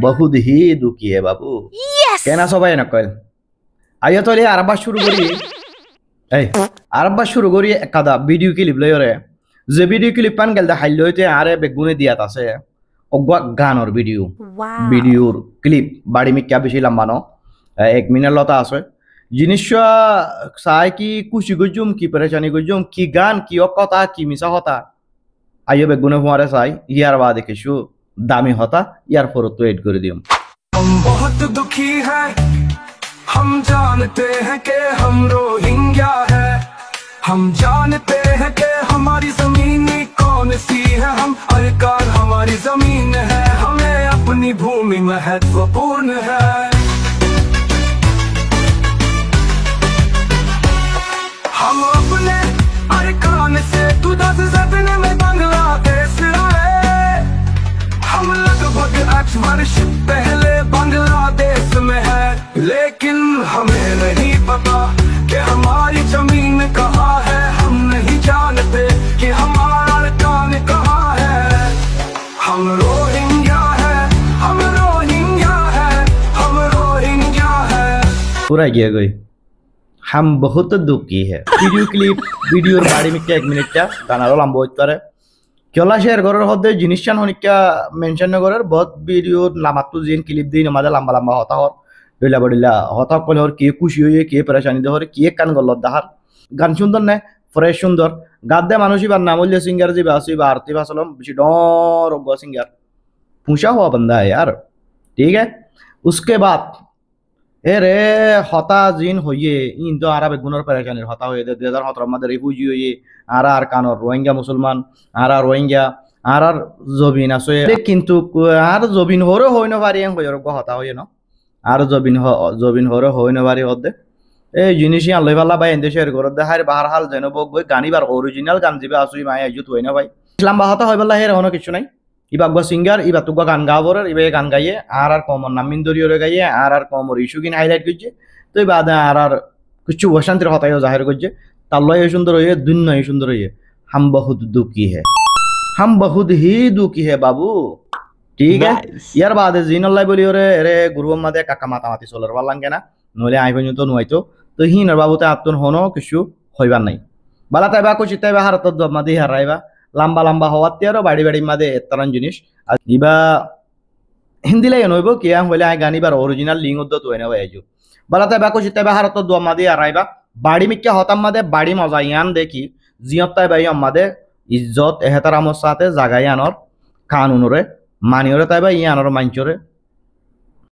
बहुत ही दुखी है बाबू कहना सबाई ना कल आइयो तो आरब्बा शुरू करी आरब्बा शुरू करी कदा वीडियो क्लिप लय रे যে ভিডিও ক্লিপ পান গেল হাইল হইতে আরে বেগুনে দিয়াত আছে অগবা গানর ভিডিওর ক্লিপ বাড়ি মিক্কা বেশি লম্বানো 1 মিনিট লতা আছে জিনিস চাই কি খুশি গজুম কি পরেশানি গজুম কি গান কি কথা কি মিছা হতা আইও বেগুনে ফুয়ারে চাই ইয়ার বাদে কিছু দামি হতা ইয়ার ফরত তো এড করে দিম हम बहुत दुखी हैं हम जानते हैं कि हम रोहिंग्या है हम जानते हैं कि हमारी जमीन कौन सी है हम अधिकार हमारी जमीन है हमें अपनी भूमि महत्वपूर्ण है हम अपने अरकान से 2007 में बांग्लादेश आए हम लगभग 8 वर्ष पहले बांग्लादेश में है लेकिन हमें नहीं पता कि हमारी जमीन कहाँ है हम नहीं जानते कि हमारा अरकान कहाँ है हम रोहिंग्या है हम रोहिंग्या है हम रोहिंग्या है पूरा गया गई हम बहुत दुखी है वीडियो क्लिप वीडियोर बाड़ी में 1 मिनिट टा गानारो लंबा होत करे केला शेयर कরার হদে জিনিসটান হনিকা মেনশন ন করার বহুত ভিডিও লামাতু জিন ক্লিপ দিন আমাদের লম্বা লম্বা হতা হর ডইলা বডিলা হতা কল হর কে খুশি হয়ে কে পরেশানি দে হর কে কান গল দাহার গান সুন্দর না ফ্রেশ সুন্দর গাদ্দে মানুষই বান নাম হইলে সিঙ্গার যে বাসি বা আরতি ভাসলম বেশি डर गो सिंगर पूछा हुआ बंदा है यार ठीक है उसके बाद रे हता जिन होइए इन तो आरा बेगुनर परेशानी हता होइए 2017 मध्य रिफ्यूजी होइए आर कानर रोहिंग्या मुसलमान आर रोहिंग्या आर जबिन আছে কিন্তু আর জবিন হরে হই না পারি হইর গো হতা হই না আর জবিন হরে হই না পারি হদে এই জিনিসই আল্লাহ পাল্লা ভাই এন্ডে শেয়ার করে দেখার বাহার হাল যেন বই গানিবার অরিজিনাল গান দিবে আসুই মাই আইজুত হই না ভাই ইসলাম বাহাতা হয় বল্লা হের হনো কিছু নাই ইবা গো সিঙ্গার ইবা তুগা গান গাবর ইবা গান গাইয়ে আর কমন নামিন দরিয়রে গাইয়ে আর কমর ইস্যু কিন হাইলাইট করছে তো বাদে আর কিছু বসন্তের হতায়ও জাহির করছে তাল্লাই সুন্দর হইয়ে দুন্য সুন্দর হইয়ে हम बहुत दुखी है हम बहुत ही दुखी है बाबू ठीक है यार बादे জিনল্লাই বলি ওরে রে গুরুম মাদে কাকা মাতা মাতি চলর বালাঙ্গে না নলে আই পর্যন্ত নুয়াইতো তো হিনার বাবুতে আত্তন হনো কিছু হইবার নাই বালা তাইবা কুচি তাইবা হারত মাদি হারাইবা লম্বা লম্বা হওয়াতে আরো বাড়ি বাড়ি মাদে এতরান জিনিস আর ইবা হিন্দি লাই নইব কিয়া হইলে আই গানিবার অরিজিনাল লিঙ্গ উদ্দ তো এনে হইজু বালা তাইবা কুচি তাইবা হারত দোয়া মাদি হারাইবা বাড়ি মিক্কা হতাম মাদে বাড়ি মজা ইয়ান দেখি জিয়ত তাইবা ইয়াম মাদে ইজ্জত এহতারামর সাথে জাগাই আনর কানুনরে মানিয়রে তাইবা ইয়ানর মাঞ্চরে